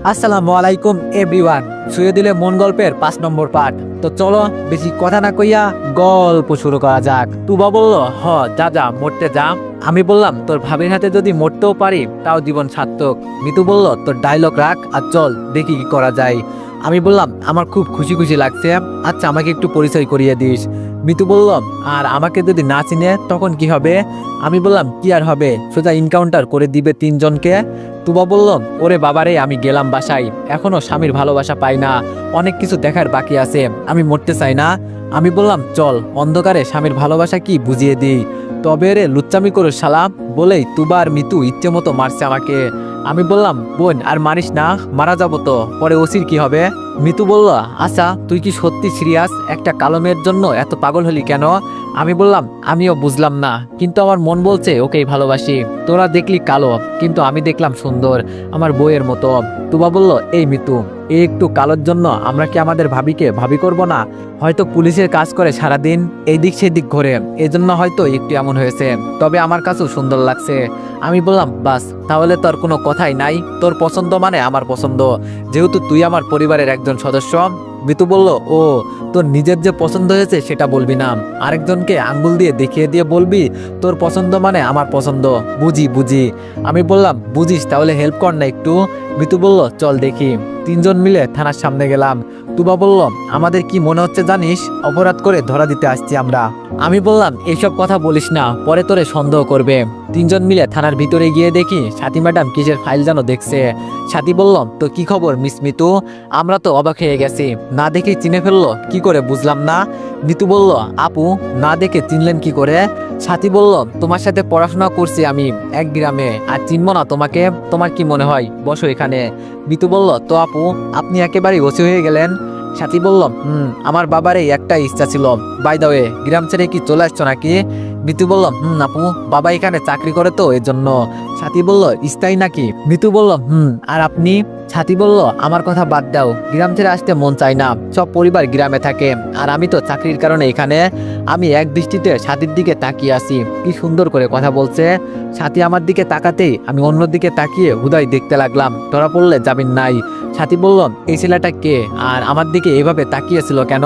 আসসালামু আলাইকুম এভরিওয়ান। ছুঁয়ে দিলে মন গল্পের 5 নম্বর পার্ট। তো চলো বেশি কথা না কইয়া গল্প শুরু করা যাক। তুবা বলল, হ যা যা মরতে যা। আমি বললাম, তোর ভাবির হাতে যদি মরতেও পারি তাও জীবন সার্থক। মিতু বলল, তোর ডায়লগ রাখ আর চল দেখি কি করা যায়। আমি বললাম, আমার খুব খুশি খুশি লাগছে। আচ্ছা আমাকে একটু পরিচয় করিয়ে দিস। মিতু বলল, আর আমাকে যদি না চিনে তখন কি হবে? আমি বললাম, কি আর হবে, সোজা ইনকাউন্টার করে দিবে 3 জনকে। তুবা বলল, ওরে বাবারে, আমি গেলাম বাসায়, এখনো স্বামীর ভালোবাসা পাই না, অনেক কিছু দেখার বাকি আছে, আমি মরতে চাই না। আমি বললাম, চল অন্ধকারে স্বামীর ভালোবাসা কি বুঝিয়ে দিই। তবে রে লুচ্চামি করো শালা, বলেই তুবা আর মিতু ইচ্ছে মতো মারছে আমাকে। আমি বললাম, বোন আর মারিস না, মারা যাবো তো, পরে ওসির কি হবে? মিতু বলল, আচ্ছা তুই কি সত্যি সিরিয়াস? একটা কালো মেয়ের জন্য এত পাগল হলি কেন? আমি বললাম, আমিও বুঝলাম না, কিন্তু আমার মন বলছে ওকেই ভালোবাসি। তোরা দেখলি কালো, কিন্তু আমি দেখলাম সুন্দর, আমার বইয়ের মতো। তুবা বলল, এই মিতু, এই একটু কালোর জন্য আমরা কি আমাদের ভাবিকে ভাবি করব না? হয়তো পুলিশের কাজ করে সারাদিন, এই দিক সেদিক ঘোরে, এজন্য হয়তো একটু এমন হয়েছে, তবে আমার কাছেও সুন্দর লাগছে। আমি বললাম, বাস তাহলে তোর কোনো কথাই নাই, তোর পছন্দ মানে আমার পছন্দ, যেহেতু তুই আমার পরিবারের একজন সদস্য। মিতু বলল, ও তোর নিজের যে পছন্দ হয়েছে সেটা বলবি না, আরেকজনকে আঙ্গুল দিয়ে দেখিয়ে দিয়ে বলবি তোর পছন্দ মানে আমার পছন্দ। বুঝি বুঝি। আমি বললাম, বুঝিস তাহলে হেল্প কর না একটু। মিতু বলল, চল দেখি। 3 জন মিলে থানার সামনে গেলাম। তুবা বলল, আমাদের কি মনে হচ্ছে জানিস, অপরাধ করে ধরা দিতে আসছি আমরা। আমি বললাম, এইসব কথা বলিস না, পরে তোরে সন্দেহ করবে। 3 জন মিলে থানার ভিতরে গিয়ে দেখি সাথী ম্যাডাম কিসের ফাইল যেন দেখছে। সাথী বলল, তো কি খবর মিস মিতু? আমরা তো অবাক হয়ে গেছি, না দেখে চিনে ফেললো কি করে বুঝলাম না। মিতু বলল, আপু না দেখে চিনলেন কি করে? সাথী বলল, তোমার সাথে পড়াশোনা করছি আমি এক গ্রামে, আর চিনবো না তোমাকে? তোমার কি মনে হয়? বসো এখানে। মিতু বলল, তো আপু আপনি একেবারেই ওসি হয়ে গেলেন? সাথী বলল, আমার বাবার এই একটা ইচ্ছা ছিল। বাই দা ওয়ে, গ্রাম ছেড়ে কি চলে আসছো নাকি? মিতু বলল, আপু বাবা এখানে চাকরি করে তো এজন্য। সাথী বলল, স্থায়ী নাকি? মিতু বলল, আর আপনি? সাথী বলল, আমার কথা বাদ দাও, গ্রাম ছেড়ে আসতে মন চায় না, সব পরিবার গ্রামে থাকে, আর আমি তো চাকরির কারণে এখানে। আমি এক দৃষ্টিতে সাথীর দিকে তাকিয়ে আসি, কি সুন্দর করে কথা বলছে। সাথী আমার দিকে তাকাতেই আমি অন্য দিকে তাকিয়ে হুদাই দেখতে লাগলাম, ধরা পড়লে যাবেন নাই। সাথী বলল, এই ছেলেটা কে, আর আমার দিকে এভাবে তাকিয়েছিল কেন?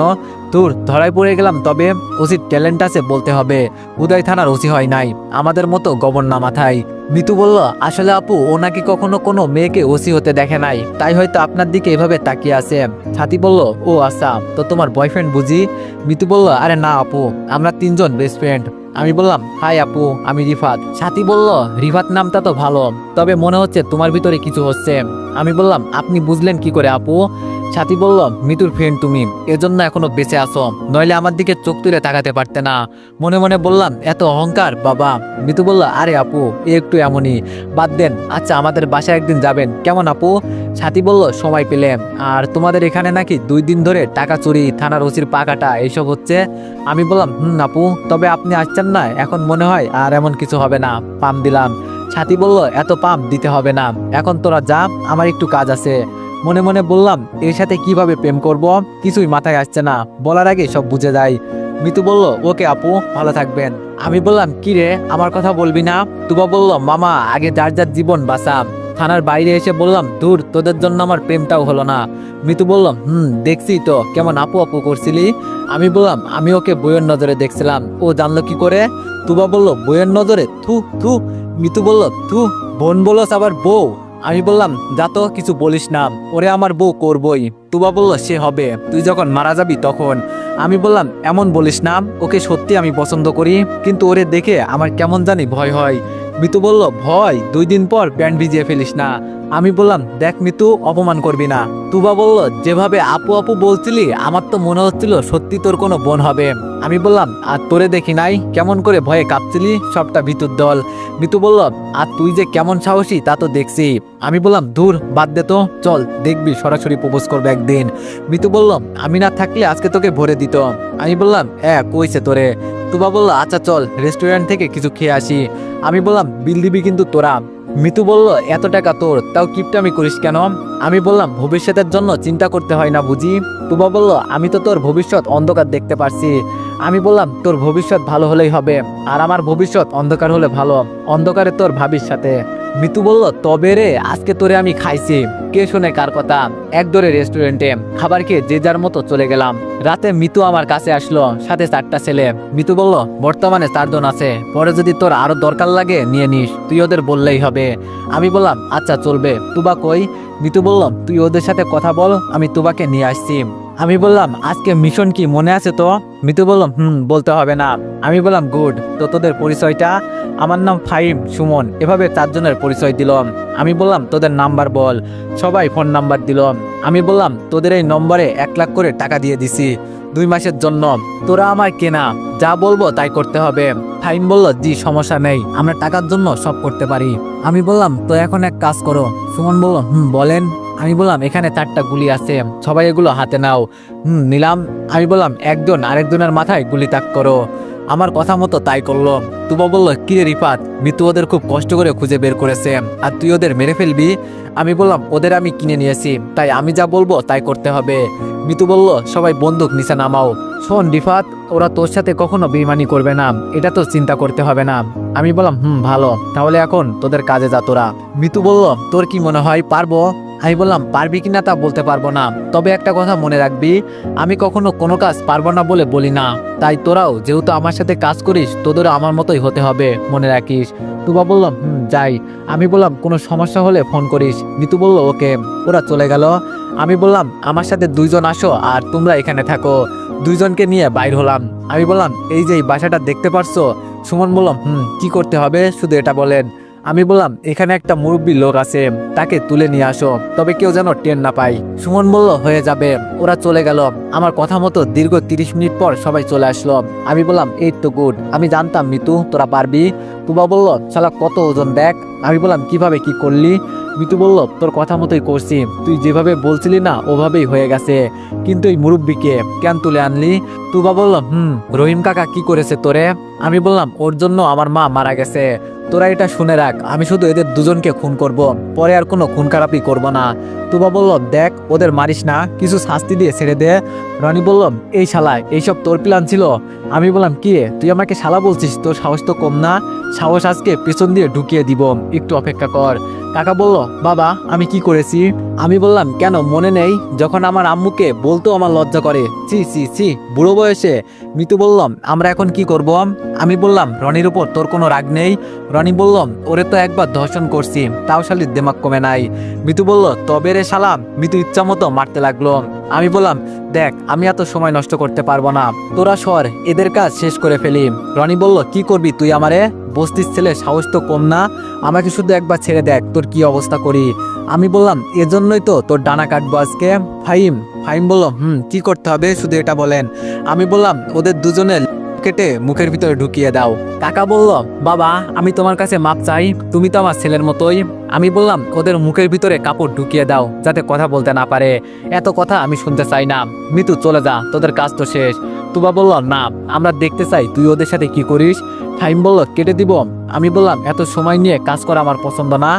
তোর ধরায় পড়ে গেলাম, তবে ওসির ট্যালেন্ট আছে বলতে হবে, উদয় থানার ওসি হয় নাই, আমাদের মতো গবর না মাথায়। মিতু বলল, আসলে আপু ও নাকি কখনো কোনো মেয়েকে ওসি হতে দেখে নাই, তাই হয়তো আপনার দিকে এভাবে তাকিয়ে আছে। সাথী বলল, ও আচ্ছা, তো তোমার বয়ফ্রেন্ড বুঝি? মিতু বলল, আরে না আপু, আমরা 3 জন বেস্ট ফ্রেন্ড। আমি বললাম, হাই আপু, আমি রিফাত। সাথী বলল, রিফাত নামটা তো ভালো, তবে মনে হচ্ছে তোমার ভিতরে কিছু হচ্ছে। আমি বললাম, আপনি বুঝলেন কি করে আপু? সাথী বলল, মিতুর ফ্রেন্ড তুমি, এজন্য এখনো বেঁচে আছো, নইলে আমার দিকে চোখ তুলে তাকাতে পারতে না। মনে মনে বললাম, এত অহংকার বাবা। মিতু বলল, আরে আপু এ একটু এমনই, বাদ দেন। আচ্ছা আমাদের বাসায় একদিন যাবেন কেমন আপু? সাথী বলল, সময় পেলে। আর তোমাদের এখানে নাকি 2 দিন ধরে টাকা চুরি, থানার ওসির পা কাটা এইসব হচ্ছে। আমি বললাম, আপু, তবে আপনি আসছেন না, এখন মনে হয় আর এমন কিছু হবে না, পাম দিলাম। সাথী বলল, এত পাম দিতে হবে না, এখন তোরা যা, আমার একটু কাজ আছে। মনে মনে বললাম, এর সাথে কিভাবে প্রেম করব কিছুই মাথায় আসছে না, বলার আগে সব বুঝে যায়। মিতু বলল, ওকে আপু, ভালো থাকবেন। আমি বললাম, কি রে আমার কথা বলবি না? তুবা বলল, মামা আগে যার যার জীবন বাঁচা। থানার বাইরে এসে বললাম, দূর, তোদের জন্য আমার প্রেমটাও হলো না। মিতু বলল, দেখছি তো কেমন আপু আপু করছিলি। আমি বললাম, আমি ওকে বইয়ের নজরে দেখছিলাম, ও জানলো কি করে? তুবা বলল, বইয়ের নজরে? থু থু। মিতু বলল, থু, বোন বলস আবার বউ? আমি বললাম, যা তো কিছু বলিস না, ওরে আমার বউ করবই। তুবা বলল, সে হবে, তুই যখন মারা যাবি তখন। আমি বললাম, এমন বলিস না, ওকে সত্যি আমি পছন্দ করি, কিন্তু ওরে দেখে আমার কেমন জানি ভয় হয়। মিতু বলল, ভয়? 2 দিন পর প্যান্ট ভিজিয়ে ফেলিস না। আমি বললাম, দেখ মিতু, অপমান করবি না। তুবা বলল, যেভাবে আপু আপু বলছিলি আমার তো মনে হচ্ছিল সত্যি তোর কোনো বোন হবে। আমি বললাম, আর তোরে দেখি নাই, কেমন করে ভয়ে কাঁপছিলি, সবটা ভিতর দল। মিতু বলল, আর তুই যে কেমন সাহসী তা তো দেখছি। আমি বললাম, দূর বাদ দে তো, চল দেখবি সরাসরি প্রপোজ করবে একদিন। মিতু বলল, আমি না থাকলে আজকে তোকে ভরে দিত। আমি বললাম, কইছে তোরে? তুবা বলল, আচ্ছা চল রেস্টুরেন্ট থেকে কিছু খেয়ে আসি। আমি বললাম, বিল দিবি কিন্তু তোরা। মিতু বলল, এত টাকা তোর, তাও কিপটামি করিস কেন? আমি বললাম, ভবিষ্যতের জন্য চিন্তা করতে হয় না বুঝি? তুবা বলল, আমি তো তোর ভবিষ্যৎ অন্ধকার দেখতে পারছি। আমি বললাম, তোর ভবিষ্যৎ ভালো হলেই হবে, আর আমার ভবিষ্যৎ অন্ধকার হলে ভালো, অন্ধকারে তোর ভাবির সাথে। মিতু বলল, তবে রে আজকে তোরে আমি খাইছি। কে শোনে কার কথা। এক দরে রেস্টুরেন্টে খাবার খেয়ে যে যার মতো চলে গেলাম। রাতে মিতু আমার কাছে আসলো, সাথে 4টা ছেলে। মিতু বলল, বর্তমানে 4 জন আছে, পরে যদি তোর আরো দরকার লাগে নিয়ে নিস, তুই ওদের বললেই হবে। আমি বললাম, আচ্ছা চলবে। তুবা কই? মিতু বলল, তুই ওদের সাথে কথা বল, আমি তুবাকে নিয়ে আসছি। আমি বললাম, আজকে মিশন কি মনে আছে তো? মিতু বলল, বলতে হবে না। আমি বললাম, গুড। তো তোদের পরিচয়টা? আমার নাম ফাহিম সুমন। এভাবে 4 জনের পরিচয় দিলাম। আমি বললাম, তোদের নাম্বার বল। সবাই ফোন নাম্বার দিল। আমি বললাম, তোদের এই নম্বরে 1 লাখ করে টাকা দিয়ে দিছি 2 মাসের জন্য। তোরা আমার কেনা, যা বলবো তাই করতে হবে। ফাহিম বলল, জি সমস্যা নেই, আমরা টাকার জন্য সব করতে পারি। আমি বললাম, তো এখন এক কাজ করো। সুমন বলল, বলেন। আমি বললাম, এখানে 4টা গুলি আছে, সবাই এগুলো হাতে নাও। নিলাম। আমি বললাম, একজন আরেকজনের মাথায় গুলি তাক করো। আমার কথা মতো তাই করলো। তুবা বলল, কি রে রিফাত, মিতু ওদের খুব কষ্ট করে খুঁজে বের করেছে, আর তুই ওদের মেরে ফেলবি? আমি বললাম, ওদের আমি কিনে নিয়েছি, তাই আমি যা বলবো তাই করতে হবে। মিতু বলল, সবাই বন্দুক নিচে নামাও। শোন রিফাত, ওরা তোর সাথে কখনো বেইমানি করবে না, এটা তো চিন্তা করতে হবে না। আমি বললাম, ভালো, তাহলে এখন তোদের কাজে যা তোরা। মিতু বলল, তোর কি মনে হয় পারবো? আমি বললাম, পারবি কিনা তা বলতে পারবো না, তবে একটা কথা মনে রাখবি, আমি কখনো কোনো কাজ পারবো না বলে বলি না। তাই তোরাও যেহেতু আমার সাথে কাজ করিস, তোদেরও আমার মতোই হতে হবে, মনে রাখিস। তুবা বলল, যাই। আমি বললাম, কোনো সমস্যা হলে ফোন করিস। মিতু বলল, ওকে। ওরা চলে গেল। আমি বললাম, আমার সাথে 2 জন আসো আর তোমরা এখানে থাকো। 2 জনকে নিয়ে বাইর হলাম। আমি বললাম, এই যে এই বাসাটা দেখতে পারছো? সুমন বলল, কি করতে হবে শুধু এটা বলেন। আমি বললাম, এখানে একটা মুরব্বী লোক আছে, তাকে তুলে নিয়ে আসো, তবে কেউ যেন টের না পায়। সুমন বলল, হয়ে যাবে। ওরা চলে গেল। আমার কথা মতো দীর্ঘ 30 মিনিট পর সবাই চলে আসলো। আমি বললাম, এই তো গুড, আমি জানতাম মিতু তোরা পারবি। তুবা বলল, শালা কত ওজন দেখ। আমি বললাম, কিভাবে কি করলি? মিতু বলল, তোর কথা মতোই করছি, তুই যেভাবে বলছিলি না ওভাবেই হয়ে গেছে, কিন্তু এই মুরব্বীকে কেন তুলে আনলি? তুবা বলল, রহিম কাকা কি করেছে তোরে? আমি বললাম, ওর জন্য আমার মা মারা গেছে। তোরা এটা শুনে রাখ, আমি শুধু এদের 2 জনকে খুন করব, পরে আর কোনো খুন খারাপই করব না। তুবা বলল, দেখ ওদের মারিস না, কিছু শাস্তি দিয়ে ছেড়ে দে। রনি বলল, এই শালা, এইসব তোর প্ল্যান ছিল? আমি বললাম, কি তুই আমাকে শালা বলছিস? তোর সাহস তো কম না। সাহস আজকে পেছন দিয়ে ঢুকিয়ে দিব, একটু অপেক্ষা কর। কাকা বলল, বাবা আমি কি করেছি? আমি বললাম, কেন মনে নেই? যখন আমার আম্মুকে বলতো আমার লজ্জা করে। ছি ছি ছি, বুড়ো বয়সে। মিতু বললাম, আমরা এখন কি করব? আমি বললাম, রনির উপর তোর কোনো রাগ নেই? রনি বলল, ওরে তো একবার ধর্ষণ করছি, তাও শালির দিমাগ কমে নাই। মিতু বলল, তবে রে শালা। মিতু ইচ্ছা মতো মারতে লাগলো। আমি বললাম, দেখ আমি এত সময় নষ্ট করতে পারবো না, তোরা সর, এদের কাজ শেষ করে ফেলি। রনি বলল, কি করবি তুই আমারে? বস্তির ছেলে, সাহস তো কম না, আমাকে শুধু একবার ছেড়ে দেখ তোর কি অবস্থা করি। আমি বললাম, এজন্যই তো তোর ডানা কাটবো আজকে। ফাহিম বলল, কি করতে হবে শুধু এটা বলেন। আমি বললাম, ওদের 2 জনের কেটে মুখের ভিতরে ঢুকিয়ে দাও। কাকা বলল, বাবা আমি তোমার কাছে মাপ চাই, তুমি তো আমার ছেলের মতোই। আমি বললাম, ওদের মুখের ভিতরে কাপড় ঢুকিয়ে দাও, যাতে কথা বলতে না পারে। এত কথা আমি শুনতে চাই না, মিতু চলে যা, তোদের কাজ তো শেষ। তুবা বলল, না, আমরা দেখতে চাই তুই ওদের সাথে কি করিস। ফাহিম বলল, কেটে দিব। আমি বললাম, এত সময় নিয়ে কাজ করা আমার পছন্দ না।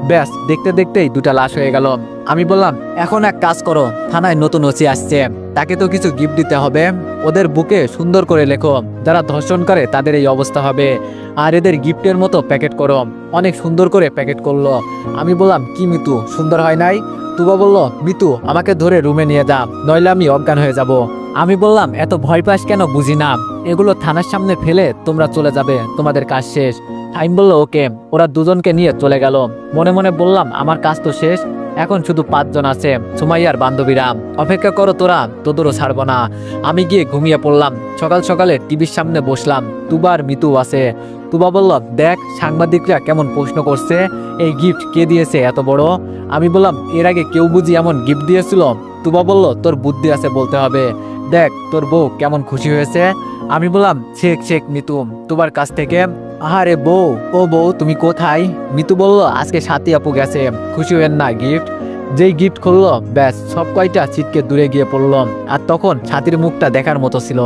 ব্যাস, দেখতে দেখতেই 2টা লাশ হয়ে গেল। আমি বললাম, এখন এক কাজ করো, থানায় নতুন ওসি আসছে, তাকে তো কিছু গিফট দিতে হবে। ওদের বুকে সুন্দর করে লেখো, যারা ধর্ষণ করে তাদের এই অবস্থা হবে, আর এদের গিফটের মতো প্যাকেট করো। অনেক সুন্দর করে প্যাকেট করলো। আমি বললাম, কি মিতু, সুন্দর হয় নাই? তুবা বলল, মিতু আমাকে ধরে রুমে নিয়ে যা, নইলে আমি অজ্ঞান হয়ে যাব। আমি বললাম, এত ভয় পাস কেন বুঝি না, এগুলো থানার সামনে ফেলে তোমরা চলে যাবে, তোমাদের কাজ শেষ। টাইম বলল, ওকে। ওরা 2 জনকে নিয়ে চলে গেল। মনে মনে বললাম, আমার কাজ তো শেষ, এখন শুধু 5 জন আছে, সুমাইয়ার বান্ধবীরা। অপেক্ষা করো তোরা, তোদেরও ছাড়বো না। আমি গিয়ে ঘুমিয়ে পড়লাম। সকাল সকালে টিভির সামনে বসলাম, তুবার মিতু আছে। তুবা বলল, দেখ সাংবাদিকরা কেমন প্রশ্ন করছে, এই গিফট কে দিয়েছে এত বড়? আমি বললাম, এর আগে কেউ বুঝি এমন গিফট দিয়েছিল? তুবা বলল, তোর বুদ্ধি আছে বলতে হবে, দেখ তোর বউ কেমন খুশি হয়েছে। আমি বললাম, শেখ মিতু তোমার কাছ থেকে। আহারে বউ, ও বউ তুমি কোথায়? মিতু বলল, আজকে সাথী আপু গেছে, খুশি হয়েন না গিফট। যেই গিফট খুললো, ব্যাস সব কয়টা ছিটকে দূরে গিয়ে পড়ল। আর তখন ছাতির মুখটা দেখার মতো ছিল।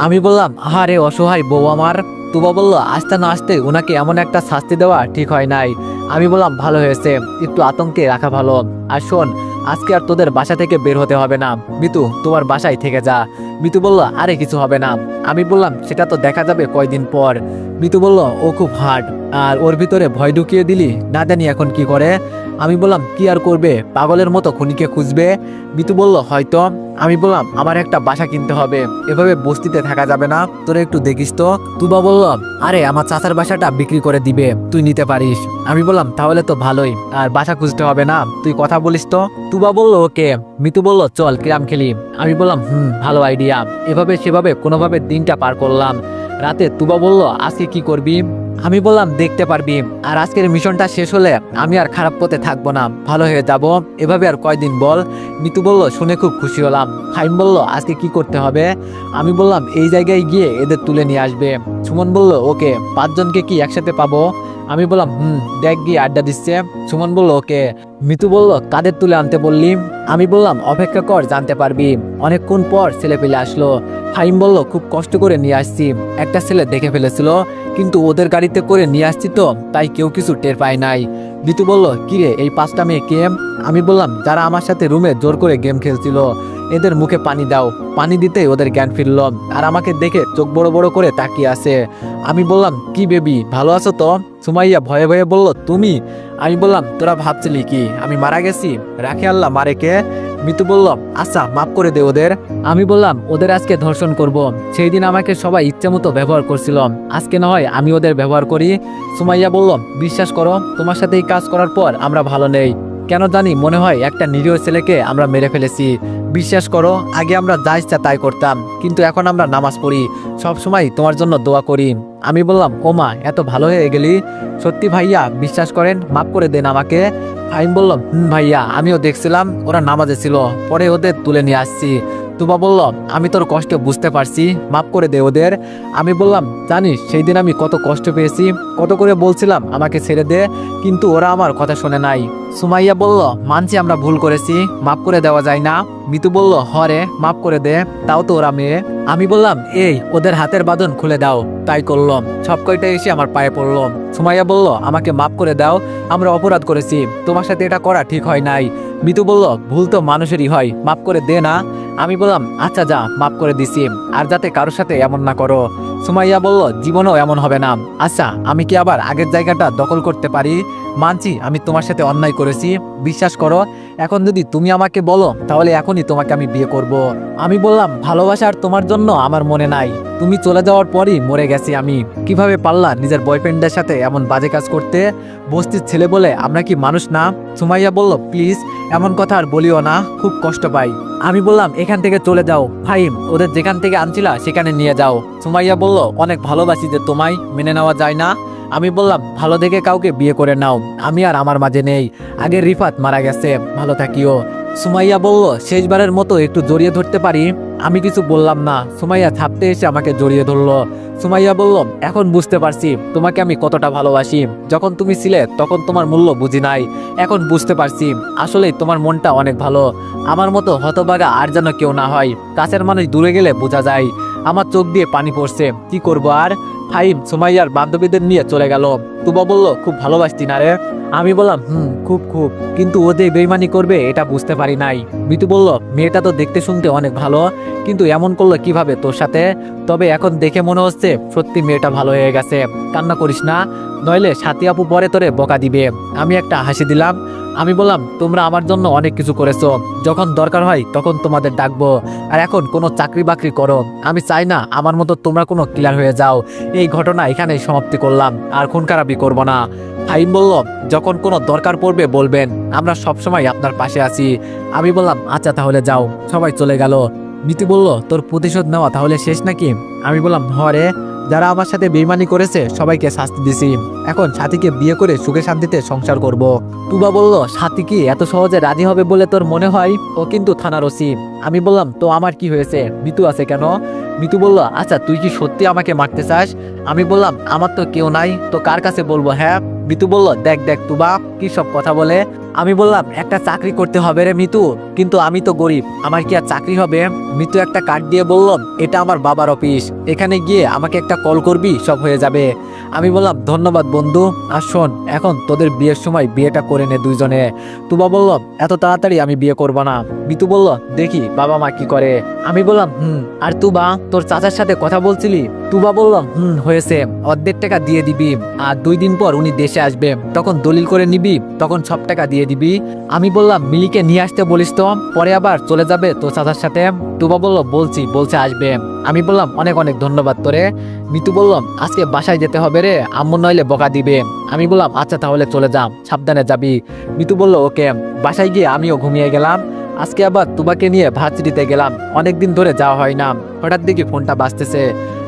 আমি বললাম, আহারে অসহায় বউ আমার। তুবা বলল, আসতে না আসতে ওনাকে এমন একটা শাস্তি দেওয়া ঠিক হয় নাই। আমি বললাম, ভালো হয়েছে, একটু আতঙ্কে রাখা ভালো। আর শোন, আজকে আর তোদের বাসা থেকে বের হতে হবে না, মিতু তোমার বাসায় থেকে যা। মিতু বলল, আরে কিছু হবে না। আমি বললাম, সেটা তো দেখা যাবে কয়দিন পর। মিতু বলল ও খুব হার্ড, আর ওর ভিতরে ভয় ঢুকিয়ে দিলি, না জানি এখন কি করে। আমি বললাম কি আর করবে, পাগলের মতো খুনিকে খুঁজবে। মিতু বলল হয়তো। আমি বললাম আমার একটা বাসা কিনতে হবে, এভাবে বস্তিতে থাকা যাবে না, তোরা একটু দেখিস তো। তুবা বলল আরে আমার চাচার বাসাটা বিক্রি করে দিবে, তুই নিতে পারিস। আমি বললাম তাহলে তো ভালোই, আর বাসা খুঁজতে হবে না, তুই কথা বলিস তো। তুবা বলল ওকে। মিতু বলল চল ক্যারাম খেলি। আমি বললাম ভালো আইডিয়া। এভাবে সেভাবে কোনোভাবে দিনটা পার করলাম। রাতে তুবা বলল আজকে কি করবি। আমি বললাম দেখতে পারবি, আর আজকের মিশনটা শেষ হলে আমি আর খারাপ পথে থাকবো না, ভালো হয়ে যাব। এভাবে আর কয়দিন বল। মিতু বলল শুনে খুব খুশি হলাম। ফাইম বলল আজকে কি করতে হবে। আমি বললাম এই জায়গায় গিয়ে এদের তুলে নিয়ে আসবে। সুমন বলল ওকে, 5 জনকে কি একসাথে পাবো। আমি বললাম দেখ গিয়ে আড্ডা দিচ্ছে। সুমন বলল ওকে। মিতু বলল কাদের তুলে আনতে বললি। আমি বললাম অপেক্ষা কর জানতে পারবি। অনেকক্ষণ পর ছেলে পেলে আসলো। ফাইম বলল খুব কষ্ট করে নিয়ে আসছি, একটা ছেলে দেখে ফেলেছিল, কিন্তু ওদের গাড়িতে করে নিয়ে আসছি তো তাই কেউ কিছু টের পায় নাই। মিতু বলল কিরে এই 5টা মেয়ে কে। আমি বললাম যারা আমার সাথে রুমে জোর করে গেম খেলছিল, এদের মুখে পানি দাও। পানি দিতেই ওদের জ্ঞান ফিরল, আর আমাকে দেখে চোখ বড় বড় করে তাকিয়ে আছে। আমি বললাম কি বেবি ভালো আছো তো। সুমাইয়া ভয়ে ভয়ে বলল তুমি। আমি বললাম তোরা ভাবছিলি কি আমি মারা গেছি, রাখে আল্লাহ মারে কে। মিতু বলল আচ্ছা মাফ করে দে ওদের। আমি বললাম ওদের আজকে ধর্ষণ করব, সেই দিন আমাকে সবাই ইচ্ছে মতো ব্যবহার করছিল, আজকে না হয় আমি ওদের ব্যবহার করি। সুমাইয়া বলল বিশ্বাস করো তোমার সাথে এই কাজ করার পর আমরা ভালো নেই, কেন জানি মনে হয় একটা নিরীহ ছেলেকে আমরা মেরে ফেলেছি। বিশ্বাস করো আগে আমরা যা ইচ্ছা তাই করতাম, কিন্তু এখন আমরা নামাজ পড়ি, সব সময় তোমার জন্য দোয়া করি। আমি বললাম ওমা এত ভালো হয়ে গেলি, সত্যি ভাইয়া বিশ্বাস করেন, মাফ করে দেন আমাকে। আমি বললাম ভাইয়া আমিও দেখছিলাম ওরা নামাজে ছিল, পরে ওদের তুলে নিয়ে আসছি। তুবা বলল আমি তোর কষ্ট বুঝতে পারছি, মাফ করে দে ওদের। আমি বললাম জানিস সেই দিন আমি কত কষ্ট পেয়েছি, কত করে বলছিলাম আমাকে ছেড়ে দে, কিন্তু ওরা আমার কথা শোনে নাই। সুমাইয়া বলল মানছি আমরা ভুল করেছি, মাফ করে দেওয়া যায় না। মিতু বলল হরে মাফ করে দে, তাও তো ওরা মেয়ে। আমি বললাম এই ওদের হাতের বাঁধন খুলে দাও। তাই করলাম, সব কয়টা এসে আমার পায়ে পড়ল। সুমাইয়া বলল আমাকে মাফ করে দাও, আমরা অপরাধ করেছি, তোমার সাথে এটা করা ঠিক হয় নাই। মিতু বলল ভুল তো মানুষেরই হয়, মাফ করে দে না। আমি বললাম আচ্ছা যা মাফ করে দিছি, আর যাতে কারোর সাথে এমন না করো। সুমাইয়া বলল জীবনেও এমন হবে না। আচ্ছা আমি কি আবার আগের জায়গাটা দখল করতে পারি। মানছি আমি তোমার সাথে অন্যায় করেছি, বিশ্বাস করো এখন যদি তুমি আমাকে বলো তাহলে এখনই তোমাকে আমি বিয়ে করব। আমি বললাম ভালোবাসার তোমার জন্য আমার মনে নাই, তুমি চলে যাওয়ার পরই মরে গেছি আমি। কিভাবে পারলা নিজের বয়ফ্রেন্ডের সাথে এমন বাজে কাজ করতে, বস্তির ছেলে বলে আমরা কি মানুষ না। সুমাইয়া বলল প্লিজ এমন কথা আর বলিও না, খুব কষ্ট পাই। আমি বললাম এখান থেকে চলে যাও ফাহিম, ওদের যেখান থেকে আনছিলা সেখানে নিয়ে যাও। সুমাইয়া বলল অনেক ভালোবাসি যে তোমায় মেনে নেওয়া যায় না। আমি বললাম ভালো দেখে কাউকে বিয়ে করে নাও, আমি আর আমার মাঝে নেই, আগে রিফাত মারা গেছে, ভালো থাকিও। সুমাইয়া বলল শেষবারের মতো একটু জড়িয়ে ধরতে পারি। আমি কিছু বললাম না, সুমাইয়া থাপতে এসে আমাকে জড়িয়ে ধরলো। সুমাইয়া বলল এখন বুঝতে পারছি তোমাকে আমি কতটা ভালোবাসি, যখন তুমি ছিলে তখন তোমার মূল্য বুঝি নাই, এখন বুঝতে পারছি আসলেই তোমার মনটা অনেক ভালো। আমার মতো হতভাগা আর যেন কেউ না হয়, কাছের মানুষ দূরে গেলে বোঝা যায়। আমার চোখ দিয়ে পানি পড়ছে, কি করবো আর। ফাহিম সুমাইয়ার বান্ধবীদের নিয়ে চলে গেল। তুবা বলল খুব ভালোবাসতি না রে। আমি বললাম খুব খুব, কিন্তু ও যে বেইমানি করবে এটা বুঝতে পারি নাই। মিতু বলল মেয়েটা তো দেখতে শুনতে অনেক ভালো, কিন্তু এমন করলো কিভাবে তোর সাথে। তবে এখন দেখে মনে হচ্ছে সত্যি মেয়েটা ভালো হয়ে গেছে, কান্না করিস না, নইলে সাথী আপু পরে তোরে বকা দিবে। আমি একটা হাসি দিলাম। আমি বললাম তোমরা আমার জন্য অনেক কিছু করেছো, যখন দরকার হয় তখন তোমাদের ডাকবো, আর এখন কোনো চাকরি বাকরি করো, আমি চাই না আমার মতো তোমরা কোনো ক্লিয়ার হয়ে যাও। এই ঘটনা এখানেই সমাপ্তি করলাম, আর খুন খারাপি করবো না। ফাহিম বলল যখন কোনো দরকার পড়বে বলবেন, আমরা সবসময় আপনার পাশে আছি। আমি বললাম আচ্ছা তাহলে যাও। সবাই চলে গেল। মিতু বলল তোর প্রতিশোধ নেওয়া তাহলে শেষ নাকি। আমি বললাম হরে, যারা আমার সাথে বেইমানি করেছে সবাইকে শাস্তি দিছি, এখন সাথীকে বিয়ে করে সুখে শান্তিতে সংসার করব। তুবা বলল সাথী কি এত সহজে রাজি হবে বলে তোর মনে হয়, ও কিন্তু থানার ওসি। আমি বললাম তো আমার কি হয়েছে, মিতু আছে কেন। মিতু বলল আচ্ছা তুই কি সত্যি আমাকে মারতে চাস। আমি বললাম আমার তো কেউ নাই, তো কার কাছে বলবো। হ্যাঁ। মিতু বলল দেখ দেখ তুবা কি সব কথা বলে। আমি বললাম একটা চাকরি করতে হবে রে মিতু, কিন্তু আমি তো গরিব, আমার কি আর চাকরি হবে? মিতু একটা কার্ড দিয়ে বলল, এটা আমার বাবার অফিস, এখানে গিয়ে আমাকে একটা কল করবি, সব হয়ে যাবে। আমি বললাম ধন্যবাদ বন্ধু, আর শোন এখন তোদের বিয়ের সময় বিয়েটা করে নে দুইজনে। তুবা বলল এত তাড়াতাড়ি আমি বিয়ে করব না। মিতু বলল দেখি বাবা মা কি করে। আমি বললাম আর তুবা তোর চাচার সাথে কথা বলছিলি? তুবা বললাম হয়েছে, অর্ধেক টাকা দিয়ে দিবি, আর 2 দিন পর উনি দেশে আসবে, তখন দলিল করে নিবি, তখন সব টাকা দিয়ে দিবি। আমি বললাম মিলিকে নিয়ে আসতে বলিস তো, পরে আবার চলে যাবে তোর চাচার সাথে। তুবা বলল বলছে আসবে। আমি বললাম অনেক অনেক ধন্যবাদ তোরে। মিতু বললাম আজকে বাসায় যেতে হবে রে, আম্মু নইলে বকা দিবে। আমি বললাম আচ্ছা তাহলে চলে যাম, সাবধানে যাবি। মিতু বলল ওকে। বাসায় গিয়ে আমিও ঘুমিয়ে গেলাম। আজকে আবার তুবাকে নিয়ে ভার্সিটিতে গেলাম, অনেকদিন ধরে যাওয়া হয় না। হঠাৎ দেখি ফোনটা বাজতেছে।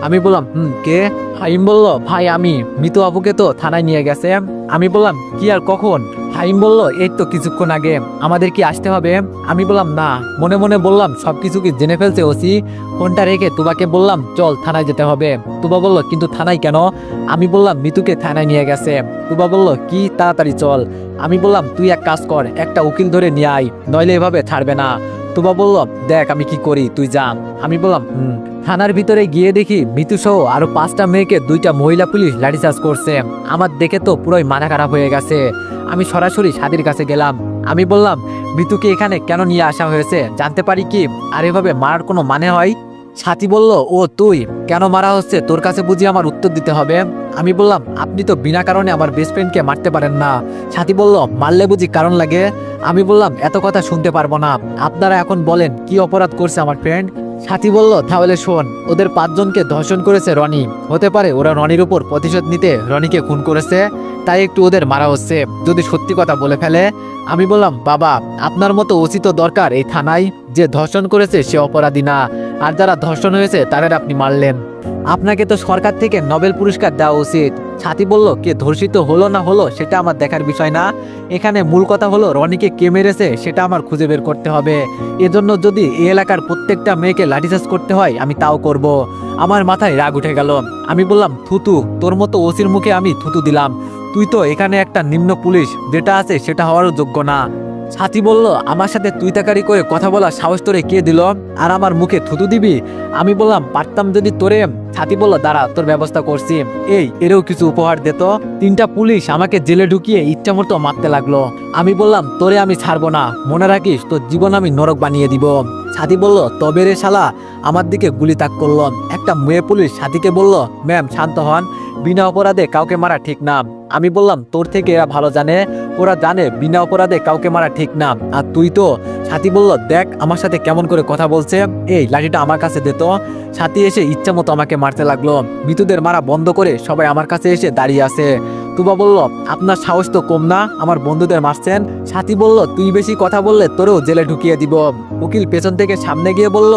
আমি বললাম কে? হাইম বলল ভাই আমি, মিতু আপুকে তো থানায় নিয়ে গেছে। আমি বললাম কি আর কখন? হাইম বলল এই তো কিছুক্ষণ আগে। আমাদের কি আসতে হবে? আমি বললাম না। মনে মনে বললাম সবকিছু কি জেনে ফেলছে ওসি? ফোনটা রেখে তুবাকে বললাম চল থানায় যেতে হবে। তুবা বলল কিন্তু থানায় কেন? আমি বললাম মিতুকে থানায় নিয়ে গেছে। তুবা বলল কি, তাড়াতাড়ি চল। আমি বললাম তুই এক কাজ কর, একটা উকিল ধরে নিয়ে আয়, নইলে এভাবে ছাড়বে না। তুবা বলল দেখ আমি কি করি, তুই যা। আমি বললাম থানার ভিতরে গিয়ে দেখি মিতু সহ আরো 5টা মেয়েকে 2টা মহিলা পুলিশ লাঠিচার্জ করছে। আমার দেখে তো পুরোই মাথা খারাপ হয়ে গেছে। আমি সরাসরি সাদির কাছে গেলাম। আমি বললাম মিতুকে এখানে কেন নিয়ে আসা হয়েছে, জানতে পারি কি? আর এভাবে মারার কোনো মানে হয়? সাথী বলল ও তুই, কেন মারা হচ্ছে তোর কাছে বুঝি আমার উত্তর দিতে হবে? আমি বললাম আপনি তো বিনা কারণে আমার বেস্ট ফ্রেন্ডকে মারতে পারেন না। সাথী বলল মারলে বুঝি কারণ লাগে? আমি বললাম এত কথা শুনতে পারবো না, আপনারা এখন বলেন কি অপরাধ করছে আমার ফ্রেন্ড। সাথী বলল তাহলে শোন, ওদের 5 জনকে ধর্ষণ করেছে রনি, হতে পারে ওরা রনির উপর প্রতিশোধ নিতে রনিকে খুন করেছে, তাই একটু ওদের মারা হচ্ছে, যদি সত্যি কথা বলে ফেলে। আমি বললাম বাবা আপনার মতো উচিত দরকার এই থানায়, যে ধর্ষণ করেছে সে অপরাধী না, আর যারা ধর্ষণ হয়েছে তাদের আপনি মারলেন, আপনাকে তো সরকার থেকে নোবেল পুরস্কার দেওয়া উচিত। সাথী বলল কে ধর্ষিত হলো না হলো সেটা আমার দেখার বিষয় না, এখানে মূল কথা হলো রনিকে কে মেরেছে সেটা আমার খুঁজে বের করতে হবে। এজন্য যদি এই এলাকার প্রত্যেকটা মেয়েকে লাঠিচার্জ করতে হয় আমি তাও করব। আমার মাথায় রাগ উঠে গেল। আমি বললাম থুতু, তোর মতো ওসির মুখে আমি থুতু দিলাম? তুই তো এখানে একটা নিম্ন পুলিশ, যেটা আছে সেটা হওয়ারও যোগ্য না। সাথী বলল আমার সাথে তুই তাকারি করে কথা বলা সাহস তোরে কে দিল, আর আমার মুখে থুতু দিবি? আমি বললাম পারতাম যদি তোরে। সাথী বলল দাঁড়া তোর ব্যবস্থা করছি, এই এরও কিছু উপহার দে তো। 3টা পুলিশ আমাকে জেলে ঢুকিয়ে ইচ্ছা মতো মারতে লাগলো। আমি বললাম তোরে আমি ছাড়বো না, মনে রাখিস তোর জীবন আমি নরক বানিয়ে দিব। সাথী বলল তবে রে শালা, আমার দিকে গুলি তাক করলো। একটা মেয়ে পুলিশ সাথীকে বলল ম্যাম শান্ত হন, বিনা অপরাধে কাউকে মারা ঠিক না। আমি বললাম তোর থেকে এরা ভালো জানে, ওরা জানে বিনা অপরাধে কাউকে মারা ঠিক না, আর তুই তো। সাথী বলল দেখ আমার সাথে কেমন করে কথা বলছে, এই লাঠিটা আমার কাছে দে তো। সাথী এসে ইচ্ছা মতো আমাকে মারতে লাগলো। মৃতদের মারা বন্ধ করে সবাই আমার কাছে এসে দাঁড়িয়ে আছে। তুবা বলল আপনার সাহস তো কম না, আমার বন্ধুদের মারছেন। সাথী বলল তুই বেশি কথা বললে তোরেও জেলে ঢুকিয়ে দিব। উকিল পেছন থেকে সামনে গিয়ে বলল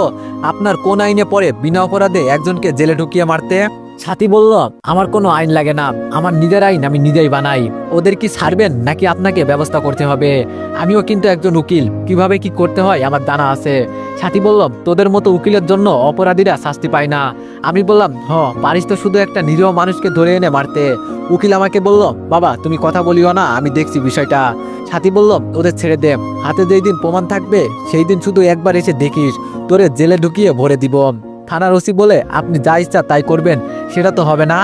আপনার কোন আইনে পড়ে বিনা অপরাধে একজনকে জেলে ঢুকিয়ে মারতে? সাথী বলল আমার কোনো আইন লাগে না, আমার নিজের আইন আমি নিজেই বানাই। ওদের কি ছাড়বেন নাকি আপনাকে ব্যবস্থা করতে হবে? আমিও কিন্তু একজন উকিল, কিভাবে কি করতে হয় আমার জানা আছে। সাথী বলল তোদের মতো উকিলের জন্য অপরাধীরা শাস্তি পায় না। আমি বললাম পারিস তো শুধু একটা নিরীহ মানুষকে ধরে এনে মারতে। উকিল আমাকে বলল বাবা তুমি কথা বলিও না, আমি দেখছি বিষয়টা। সাথী বলল ওদের ছেড়ে দে, হাতে যেই দিন প্রমাণ থাকবে সেই দিন শুধু একবার এসে দেখিস, তোরে জেলে ঢুকিয়ে ভরে দিব। থানার ওসি বলে আপনি যা ইচ্ছা তাই করবেন, সেটা তো হবে না,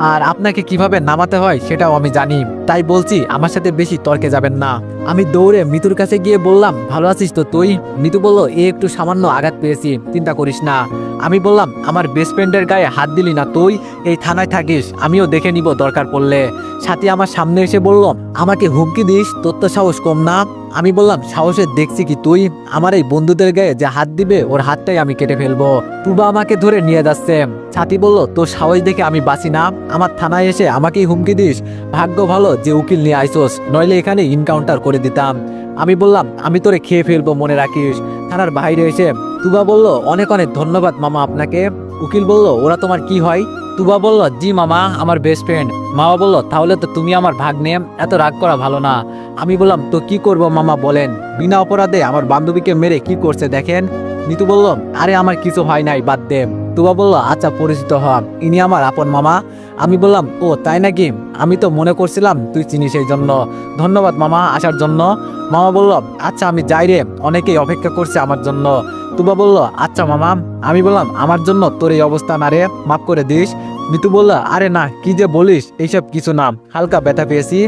আর আপনাকে কিভাবে নামাতে হয় সেটাও আমি জানি, তাই বলছি আমার সাথে বেশি তর্কে যাবেন না। আমি দৌড়ে মিতুর কাছে গিয়ে বললাম ভালো আছিস তো তুই? মিতু বলল একটু সামান্য আঘাত পেয়েছি, চিন্তা করিস না। আমি বললাম আমার বেস্ট ফ্রেন্ডের গায়ে হাত দিলি না তুই, এই থানায় থাকিস, আমিও দেখে নিব দরকার পড়লে। সাথী আমার সামনে এসে বলল আমাকে হুমকি দিস, তোর তো সাহস কম না। আমি বললাম সাহসের দেখছি কি তুই, আমার এই বন্ধুদের গায়ে যে হাত দিবে ওর হাতটাই আমি কেটে ফেলবো। তুবা আমাকে ধরে নিয়ে যাচ্ছে। সাথী বলল তোর সাহস দেখে আমি বাঁচি না, আমার থানায় এসে আমাকেই হুমকি দিস, ভাগ্য ভালো যে উকিল নিয়ে আইসোস, নইলে এখানে ইনকাউন্টার করে দিতাম। আমি বললাম আমি তোরে খেয়ে ফেলবো, মনে রাখিস। থানার বাইরে এসে তুবা বলল অনেক অনেক ধন্যবাদ মামা আপনাকে। উকিল বলল ওরা তোমার কি হয়? তুবা বলল জি মামা আমার বেস্ট ফ্রেন্ড। মামা বলল তাহলে তো তুমি আমার ভাগ্নে, এত রাগ করা ভালো না। আমি বললাম তো কি করব মামা বলেন, বিনা অপরাধে আমার বান্ধবীকে মেরে কি করছে দেখেন। নিতু বলল আরে আমার কিছু হয় নাই, বাদ দে। তুবা বলল আচ্ছা পরিচিত হ, ইনি আমার আপন মামা। আমি বললাম, ও তাই নাকি? আমি তো মনে করছিলাম তুই চিনিস, এই জন্য ধন্যবাদ মামা আসার জন্য। মামা বলল, আচ্ছা আমি যাই রে, অনেকেই অপেক্ষা করছে আমার জন্য। তুবা বলল, আচ্ছা মামা। আমি বললাম, আমার জন্য তোর এই অবস্থা না রে, মাফ করে দিস। মিতু বলল, আরে না, কি যে বলিস, এইসব কিছু না, হালকা ব্যথা পেয়েছি।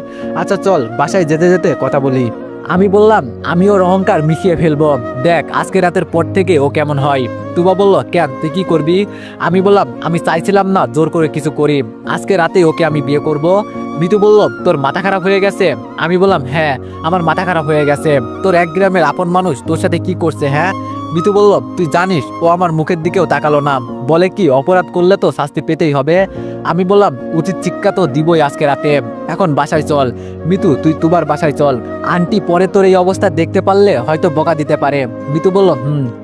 আচ্ছা চল বাসায় যেতে যেতে কথা বলি। আমি বললাম, আমি ওর অহংকার মিশিয়ে ফেলবো, দেখ আজকে রাতের পর থেকে ও কেমন হয়। তুবা বলল, কেন, তুই কি করবি? আমি বললাম, আমি চাইছিলাম না জোর করে কিছু করি, আজকে রাতে ওকে আমি বিয়ে করব। মিতু বলল, তোর মাথা খারাপ হয়ে গেছে? আমি বললাম, হ্যাঁ আমার মাথা খারাপ হয়ে গেছে, তোর এক গ্রামের আপন মানুষ তোর সাথে কি করছে, হ্যাঁ? মিতু বলল, তুই জানিস ও আমার মুখের দিকেও তাকালো না, বলে কি অপরাধ করলে তো শাস্তি পেতেই হবে। আমি বললাম, উচিত শিক্ষা তো দিবই আজকে রাতে, এখন বাসায় চল। মিতু তুই তুবার বাসায় চল, আন্টি পরে তোর এই অবস্থা দেখতে পারলে হয়তো বকা দিতে পারে। মিতু বলল,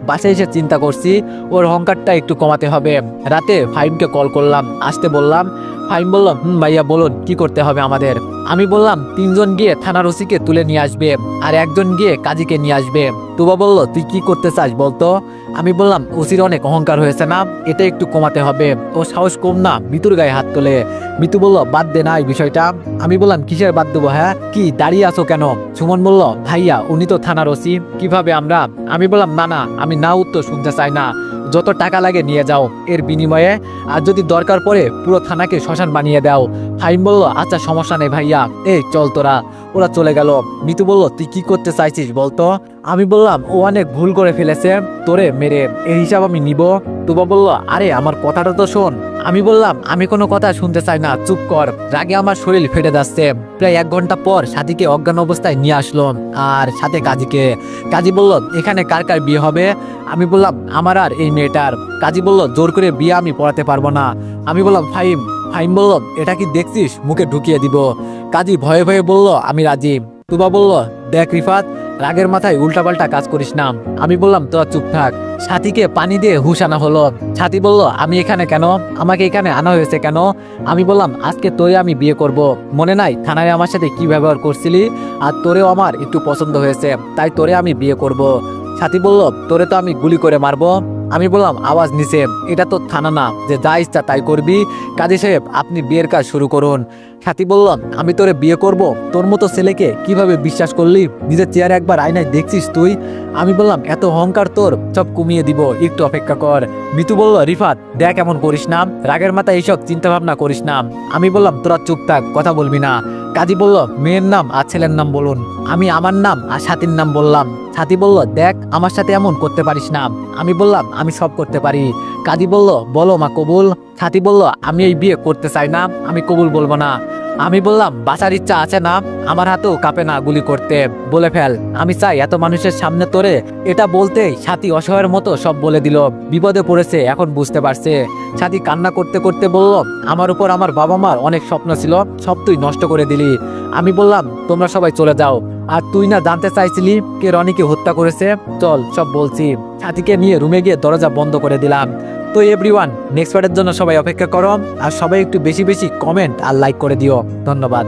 বাসায় এসে চিন্তা করছি ওর অহংকারটা একটু কমাতে হবে। রাতে ফাইমকে কল করলাম, আসতে বললাম। ফাইম বলল, ভাইয়া বলুন কি করতে হবে আমাদের। আমি বললাম, 3 জন গিয়ে থানার ওসিকে তুলে নিয়ে আসবে, আর 1 জন গিয়ে কাজীকে নিয়ে আসবে। তুবা বলল, তুই কি করতে চাস বলতো? আমি বললাম, ওসির অনেক অহংকার হয়েছে না, এটা একটু কমাতে হবে, ও সাহস কম না মিতুর গায়ে হাত তোলে। মিতু বলল, বাদ দে না এই বিষয়টা। আমি বললাম, কিসের বাদ দেবো, হ্যাঁ কি দাঁড়িয়ে আছো কেন? সুমন বলল, ভাইয়া উনি তো থানার ওসি, কিভাবে আমরা? আমি বললাম, না না, আমি না উত্তর শুনতে চাই না, যত টাকা লাগে নিয়ে যাও, এর বিনিময়ে আর যদি দরকার পড়ে পুরো থানাকে শ্মশান বানিয়ে দাও। ফাইম বলল, আচ্ছা সমস্যা নেই ভাইয়া, এই চল তোরা। ওরা চলে গেল। মিতু বলল, তুই কি করতে চাইছিস বলতো? আমি বললাম, ও অনেক ভুল করে ফেলেছে, তোরে মেরে এর হিসাব আমি নিব। তুবা বলল, আরে আমার কথাটা তো শোন। আমি বললাম, আমি কোনো কথা শুনতে চাই না, চুপ কর। রাগে আমার শরীর ফেটে যাচ্ছে। প্রায় 1 ঘন্টা পর সাথীকে অজ্ঞান অবস্থায় নিয়ে আসলো, আর সাথে কাজীকে। কাজী বলল, এখানে কার কার বিয়ে হবে? আমি বললাম, আমার আর এই মেয়েটার। কাজী বলল, জোর করে বিয়ে আমি পড়াতে পারবো না। আমি বললাম, ফাইম। ফাইম বলল, এটা কি দেখছিস, মুখে ঢুকিয়ে দিব। কাজী ভয়ে ভয়ে বলল, আমি রাজি। তুবা বলল, দেখ রিফাত, রাগের মাথায় উল্টাপাল্টা কাজ করিস না। আমি বললাম, তোরা চুপ থাক। সাথীকে পানি দিয়ে হুশ আনা হলো। সাথী বলল, আমি এখানে কেন, আমাকে এখানে আনা হয়েছে কেন? আমি বললাম, আজকে তোরে আমি বিয়ে করব, মনে নাই থানায় আমার সাথে কি ব্যবহার করছিলি, আর তোরেও আমার একটু পছন্দ হয়েছে, তাই তোরে আমি বিয়ে করব। সাথী বলল, তোরে তো আমি গুলি করে মারবো। আমি বললাম, আওয়াজ নিচে, এটা তো থানা না যে যা ইচ্ছা তাই করবি। কাজী সাহেব আপনি বিয়ের কাজ শুরু করুন। সাথী বলল, আমি তোরে বিয়ে করব, তোর মতো ছেলেকে কিভাবে বিশ্বাস করলি? নিজের চেয়ারে একবার আয়নায় দেখছিস তুই? আমি বললাম, এত অহংকার তোর, সব কমিয়ে দিব, একটু অপেক্ষা কর। মিতু বলল, রিফাত দেখ এমন করিস না, রাগের মাথায় এইসব চিন্তা ভাবনা করিস না। আমি বললাম, তোরা চুপ থাক, কথা বলবি না। কাজী বলল, মেয়ের নাম আর ছেলের নাম বলুন। আমি আমার নাম আর সাথীর নাম বললাম। সাথী বলল, দেখ আমার সাথে এমন করতে পারিস না। আমি বললাম, আমি সব করতে পারি। কাজী বলল, বলো মা কবুল। সাথী বলল, আমি এই বিয়ে করতে চাই না, আমি কবুল বলবো না। আমি বললাম, বাঁচার ইচ্ছা আছে না, আমার হাতেও কাঁপে না গুলি করতে, বলে ফেল। আমি চাই এত মানুষের সামনে তোরে এটা বলতেই সাথী অসহায়ের মতো সব বলে দিল, বিপদে পড়েছে এখন বুঝতে পারছে। সাথী কান্না করতে করতে বলল, আমার উপর আমার বাবা মার অনেক স্বপ্ন ছিল, সব তুই নষ্ট করে দিলি। আমি বললাম, তোমরা সবাই চলে যাও। আর তুই না জানতে চাইছিলি কে রনিকে হত্যা করেছে? চল সব বলছি। সাথীকে নিয়ে রুমে গিয়ে দরজা বন্ধ করে দিলাম। তো এভরিওয়ান, নেক্সট পার্টের জন্য সবাই অপেক্ষা করো, আর সবাই একটু বেশি বেশি কমেন্ট আর লাইক করে দিও। ধন্যবাদ।